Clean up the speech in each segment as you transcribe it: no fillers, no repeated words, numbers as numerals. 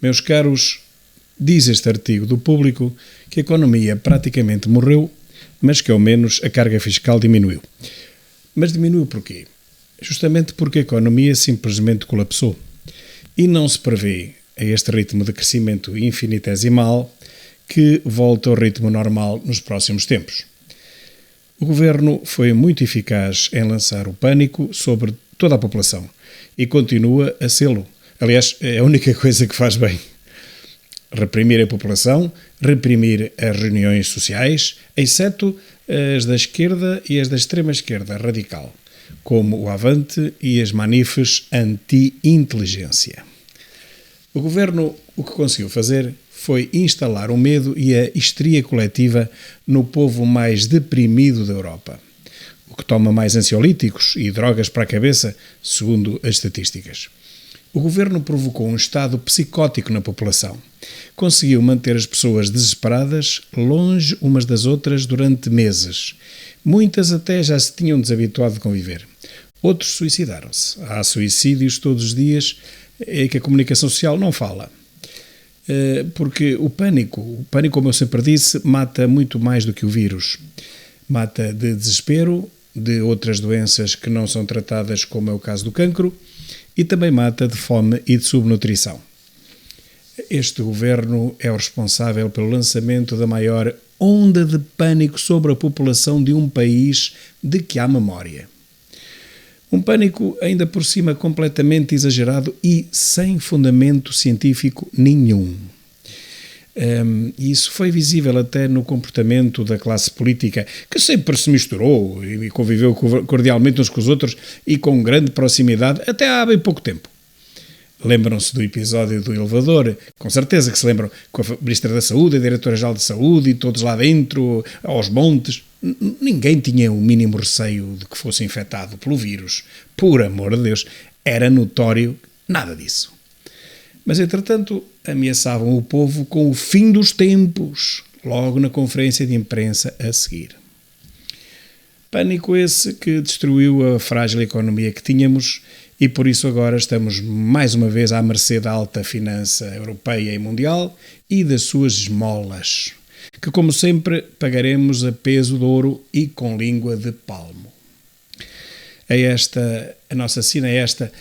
Meus caros, diz este artigo do Público que a economia praticamente morreu, mas que ao menos a carga fiscal diminuiu. Mas diminuiu porquê? Justamente porque a economia simplesmente colapsou e não se prevê, a este ritmo de crescimento infinitesimal, que volte ao ritmo normal nos próximos tempos. O Governo foi muito eficaz em lançar o pânico sobre toda a população e continua a sê-lo. Aliás, é a única coisa que faz bem. Reprimir a população, reprimir as reuniões sociais, exceto as da esquerda e as da extrema-esquerda radical, como o Avante e as manifes anti-inteligência. O Governo o que conseguiu fazer foi instalar o medo e a histeria coletiva no povo mais deprimido da Europa, o que toma mais ansiolíticos e drogas para a cabeça, segundo as estatísticas. O Governo provocou um estado psicótico na população. Conseguiu manter as pessoas desesperadas longe umas das outras durante meses. Muitas até já se tinham desabituado de conviver. Outros suicidaram-se. Há suicídios todos os dias que a comunicação social não fala. Porque o pânico, como eu sempre disse, mata muito mais do que o vírus. Mata de desespero, de outras doenças que não são tratadas, como é o caso do cancro, e também mata de fome e de subnutrição. Este governo é o responsável pelo lançamento da maior onda de pânico sobre a população de um país de que há memória. Um pânico ainda por cima completamente exagerado e sem fundamento científico nenhum. E isso foi visível até no comportamento da classe política, que sempre se misturou e conviveu cordialmente uns com os outros e com grande proximidade até há bem pouco tempo. Lembram-se do episódio do elevador, com certeza que se lembram, com a Ministra da Saúde, a Diretora-Geral de Saúde e todos lá dentro, aos montes. Ninguém tinha o mínimo receio de que fosse infectado pelo vírus. Por amor de Deus, era notório nada disso. Mas, entretanto, ameaçavam o povo com o fim dos tempos, logo na conferência de imprensa a seguir. Pânico esse que destruiu a frágil economia que tínhamos e por isso agora estamos mais uma vez à mercê da alta finança europeia e mundial e das suas esmolas, que como sempre pagaremos a peso de ouro e com língua de palmo. A nossa sina é esta: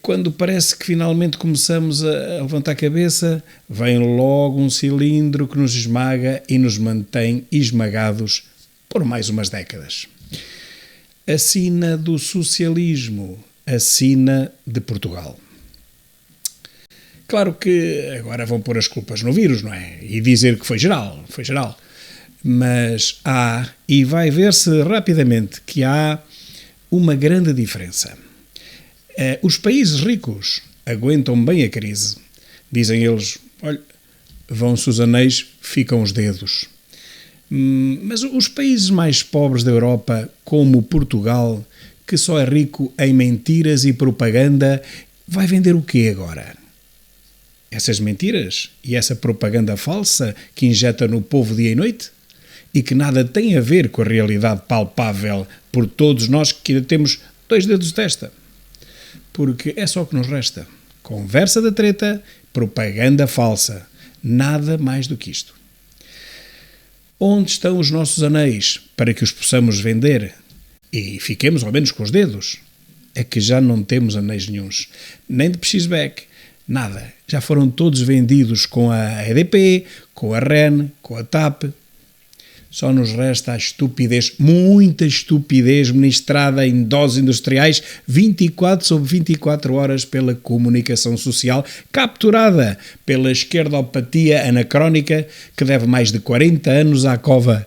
quando parece que finalmente começamos a levantar a cabeça, vem logo um cilindro que nos esmaga e nos mantém esmagados por mais umas décadas. A sina do socialismo, a sina de Portugal. Claro que agora vão pôr as culpas no vírus, não é? E dizer que foi geral. Mas há, e vai ver-se rapidamente, que há uma grande diferença. Os países ricos aguentam bem a crise. Dizem eles, olha, vão-se os anéis, ficam os dedos. Mas os países mais pobres da Europa, como Portugal, que só é rico em mentiras e propaganda, vai vender o quê agora? Essas mentiras e essa propaganda falsa que injeta no povo dia e noite? E que nada tem a ver com a realidade palpável por todos nós que ainda temos 2 dedos de testa. Porque é só o que nos resta. Conversa da treta, propaganda falsa. Nada mais do que isto. Onde estão os nossos anéis para que os possamos vender e fiquemos ao menos com os dedos? É que já não temos anéis nenhuns. Nem de PXBEC, nada. Já foram todos vendidos com a EDP, com a REN, com a TAP. Só nos resta a estupidez, muita estupidez ministrada em doses industriais 24 sobre 24 horas pela comunicação social, capturada pela esquerdopatia anacrónica que deve mais de 40 anos à cova.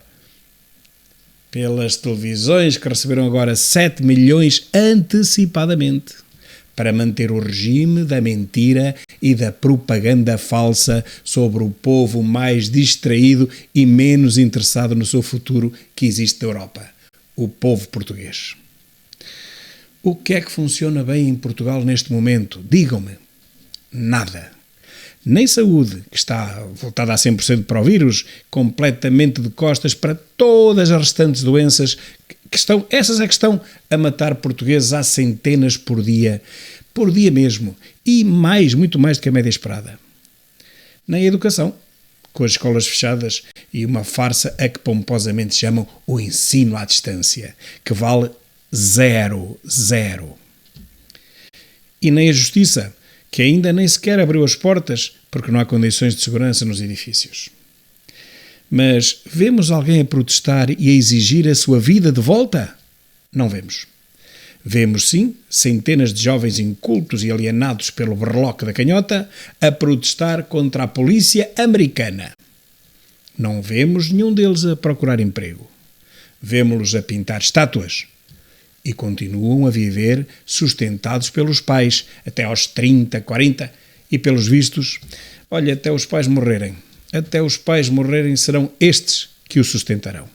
Pelas televisões que receberam agora 7 milhões antecipadamente para manter o regime da mentira e da propaganda falsa sobre o povo mais distraído e menos interessado no seu futuro que existe na Europa, o povo português. O que é que funciona bem em Portugal neste momento? Digam-me. Nada. Nem saúde, que está voltada a 100% para o vírus, completamente de costas para todas as restantes doenças essas é que estão a matar portugueses há centenas por dia mesmo, e muito mais do que a média esperada. Nem a educação, com as escolas fechadas e uma farsa a que pomposamente chamam o ensino à distância, que vale zero. E nem a justiça, que ainda nem sequer abriu as portas porque não há condições de segurança nos edifícios. Mas vemos alguém a protestar e a exigir a sua vida de volta? Não vemos. Vemos, sim, centenas de jovens incultos e alienados pelo berloque da canhota a protestar contra a polícia americana. Não vemos nenhum deles a procurar emprego. Vemo-los a pintar estátuas. E continuam a viver sustentados pelos pais, até aos 30, 40, e pelos vistos, olha, até os pais morrerem. Até os pais morrerem serão estes que o sustentarão.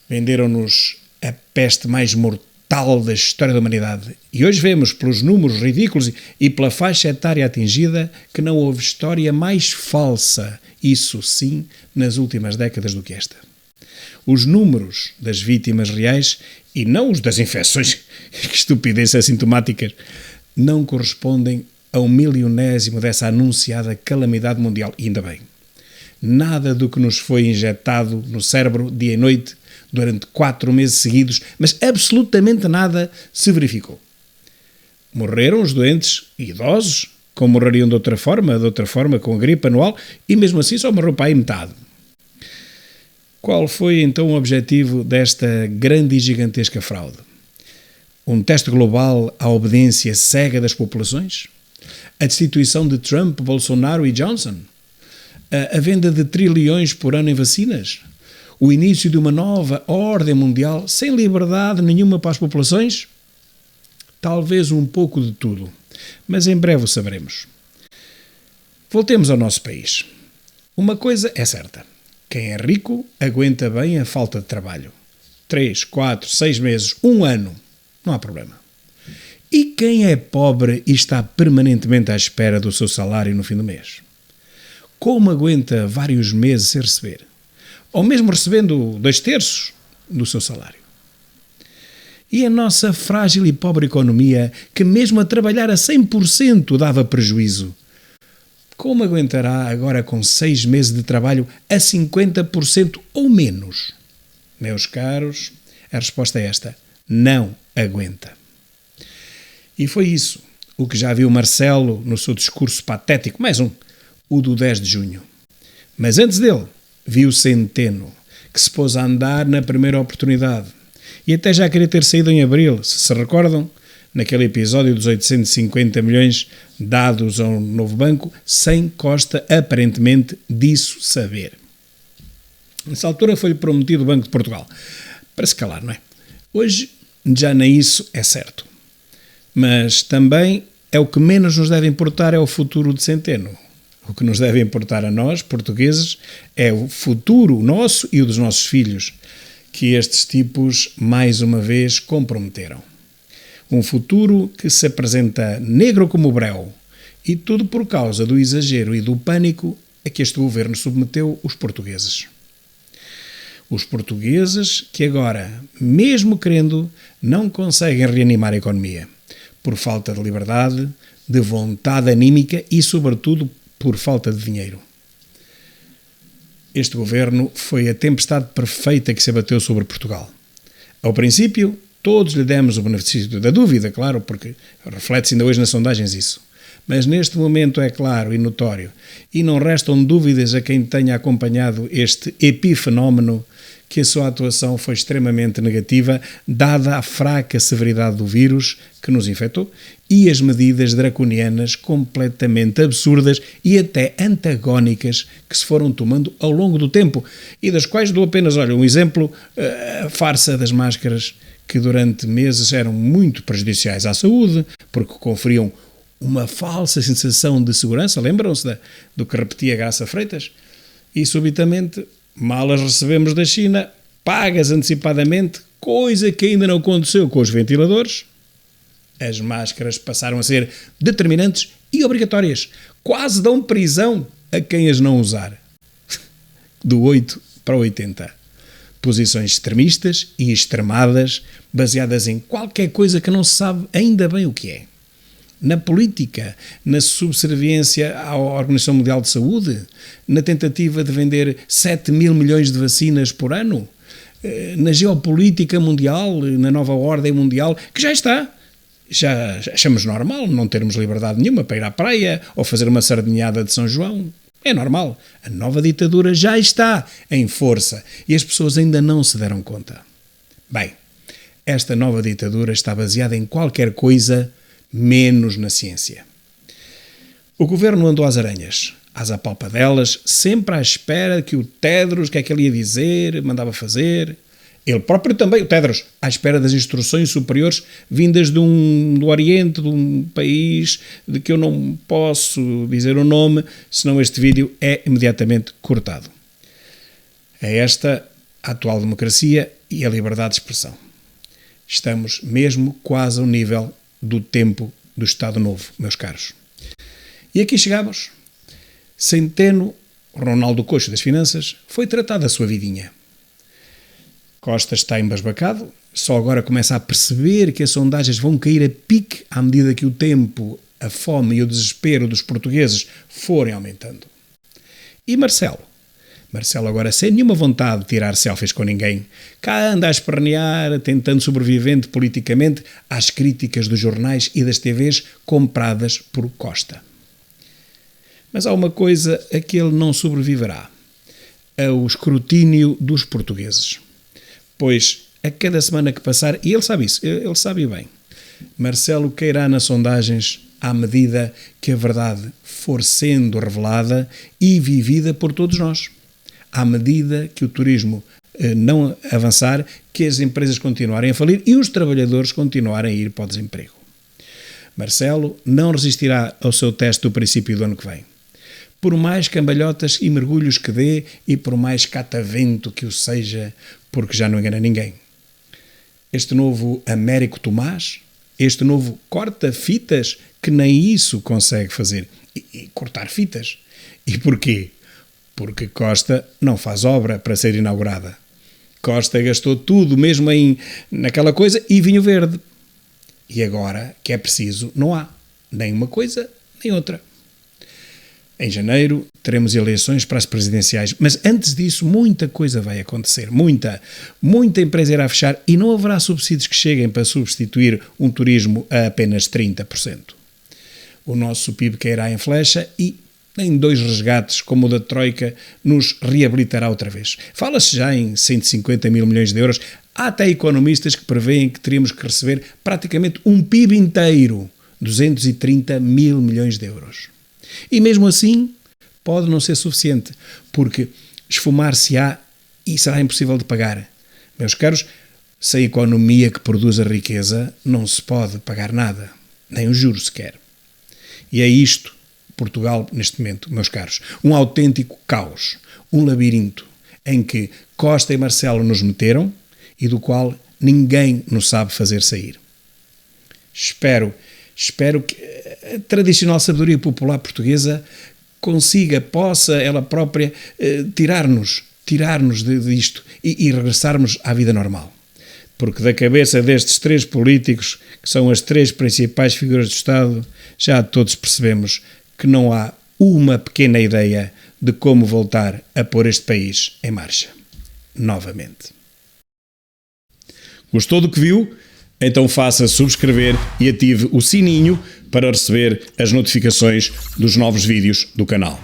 Venderam-nos a peste mais mortal da história da humanidade. E hoje vemos, pelos números ridículos e pela faixa etária atingida, que não houve história mais falsa, isso sim, nas últimas décadas do que esta. Os números das vítimas reais, e não os das infecções, que estupidez assintomáticas, não correspondem a 1/1000º dessa anunciada calamidade mundial. E ainda bem. Nada do que nos foi injetado no cérebro dia e noite durante 4 meses seguidos, mas absolutamente nada se verificou. Morreram os doentes e idosos, como morreriam de outra forma com a gripe anual, e mesmo assim só morreu para aí metade. Qual foi então o objetivo desta grande e gigantesca fraude? Um teste global à obediência cega das populações? A destituição de Trump, Bolsonaro e Johnson? A venda de trilhões por ano em vacinas? O início de uma nova ordem mundial sem liberdade nenhuma para as populações? Talvez um pouco de tudo, mas em breve o saberemos. Voltemos ao nosso país. Uma coisa é certa. Quem é rico aguenta bem a falta de trabalho. 3, 4, 6 meses, 1 ano, não há problema. E quem é pobre e está permanentemente à espera do seu salário no fim do mês? Como aguenta vários meses sem receber? Ou mesmo recebendo 2/3 do seu salário? E a nossa frágil e pobre economia, que mesmo a trabalhar a 100% dava prejuízo, como aguentará agora com 6 meses de trabalho a 50% ou menos? Meus caros, a resposta é esta: não aguenta. E foi isso o que já viu Marcelo no seu discurso patético, mais um, o do 10 de junho. Mas antes dele, viu Centeno, que se pôs a andar na primeira oportunidade. E até já queria ter saído em abril, se recordam, naquele episódio dos 850 milhões dados a um novo banco, sem Costa aparentemente disso saber. Nessa altura foi-lhe prometido o Banco de Portugal, para se calar, não é? Hoje já nem isso é certo. Mas também é o que menos nos deve importar é o futuro de Centeno. O que nos deve importar a nós, portugueses, é o futuro nosso e o dos nossos filhos, que estes tipos, mais uma vez, comprometeram. Um futuro que se apresenta negro como o breu, e tudo por causa do exagero e do pânico a que este governo submeteu os portugueses. Os portugueses que agora, mesmo querendo, não conseguem reanimar a economia, por falta de liberdade, de vontade anímica e, sobretudo, por falta de dinheiro. Este governo foi a tempestade perfeita que se abateu sobre Portugal. Ao princípio, todos lhe demos o benefício da dúvida, claro, porque reflete-se ainda hoje nas sondagens isso. Mas neste momento é claro e notório, e não restam dúvidas a quem tenha acompanhado este epifenómeno, que a sua atuação foi extremamente negativa, dada a fraca severidade do vírus que nos infectou e as medidas draconianas completamente absurdas e até antagónicas que se foram tomando ao longo do tempo e das quais dou apenas, um exemplo, a farsa das máscaras, que durante meses eram muito prejudiciais à saúde, porque conferiam uma falsa sensação de segurança, lembram-se do que repetia Graça Freitas? E subitamente, mal as recebemos da China, pagas antecipadamente, coisa que ainda não aconteceu com os ventiladores, as máscaras passaram a ser determinantes e obrigatórias. Quase dão prisão a quem as não usar. Do 8 para 80. Posições extremistas e extremadas, baseadas em qualquer coisa que não se sabe ainda bem o que é. na política, na subserviência à Organização Mundial de Saúde, na tentativa de vender 7 mil milhões de vacinas por ano, na geopolítica mundial, na nova ordem mundial, que já está. Já achamos normal não termos liberdade nenhuma para ir à praia ou fazer uma sardinhada de São João. É normal. A nova ditadura já está em força e as pessoas ainda não se deram conta. Bem, esta nova ditadura está baseada em qualquer coisa menos na ciência. O governo andou às aranhas, às apalpadelas, sempre à espera que o Tedros, o que é que ele ia dizer, mandava fazer. Ele próprio também, o Tedros, à espera das instruções superiores vindas do Oriente, de um país de que eu não posso dizer o nome, senão este vídeo é imediatamente cortado. É esta a atual democracia e a liberdade de expressão. Estamos mesmo quase ao nível do tempo do Estado Novo, meus caros. E aqui chegamos. Centeno, Ronaldo Coxo das Finanças, foi tratado a sua vidinha. Costa está embasbacado, só agora começa a perceber que as sondagens vão cair a pique à medida que o tempo, a fome e o desespero dos portugueses forem aumentando. E Marcelo? Marcelo agora sem nenhuma vontade de tirar selfies com ninguém, cá anda a espernear, tentando sobrevivente politicamente às críticas dos jornais e das TVs compradas por Costa. Mas há uma coisa a que ele não sobreviverá, é o escrutínio dos portugueses. Pois, a cada semana que passar, e ele sabe isso, ele sabe bem, Marcelo cairá nas sondagens à medida que a verdade for sendo revelada e vivida por todos nós. À medida que o turismo não avançar, que as empresas continuarem a falir e os trabalhadores continuarem a ir para o desemprego. Marcelo não resistirá ao seu teste do princípio do ano que vem. Por mais cambalhotas e mergulhos que dê e por mais catavento que o seja, porque já não engana ninguém. Este novo Américo Tomás, este novo corta-fitas, que nem isso consegue fazer. E cortar fitas. E porquê? Porque Costa não faz obra para ser inaugurada. Costa gastou tudo mesmo naquela coisa e vinho verde. E agora, que é preciso, não há nem uma coisa nem outra. Em janeiro teremos eleições para as presidenciais, mas antes disso muita coisa vai acontecer, muita empresa irá fechar e não haverá subsídios que cheguem para substituir um turismo a apenas 30%. O nosso PIB cairá em flecha e nem 2 resgates como o da Troika nos reabilitará outra vez. Fala-se já em 150 mil milhões de euros, há até economistas que preveem que teríamos que receber praticamente um PIB inteiro, 230 mil milhões de euros. E mesmo assim pode não ser suficiente, porque esfumar-se-á e será impossível de pagar. Meus caros, se a economia que produz a riqueza não se pode pagar nada, nem os juros sequer. E é isto, Portugal, neste momento, meus caros, um autêntico caos, um labirinto, em que Costa e Marcelo nos meteram e do qual ninguém nos sabe fazer sair. Espero que a tradicional sabedoria popular portuguesa possa ela própria tirar-nos disto e regressarmos à vida normal. Porque da cabeça destes 3 políticos, que são as 3 principais figuras do Estado, já todos percebemos que não há uma pequena ideia de como voltar a pôr este país em marcha. Novamente. Gostou do que viu? Então faça subscrever e ative o sininho para receber as notificações dos novos vídeos do canal.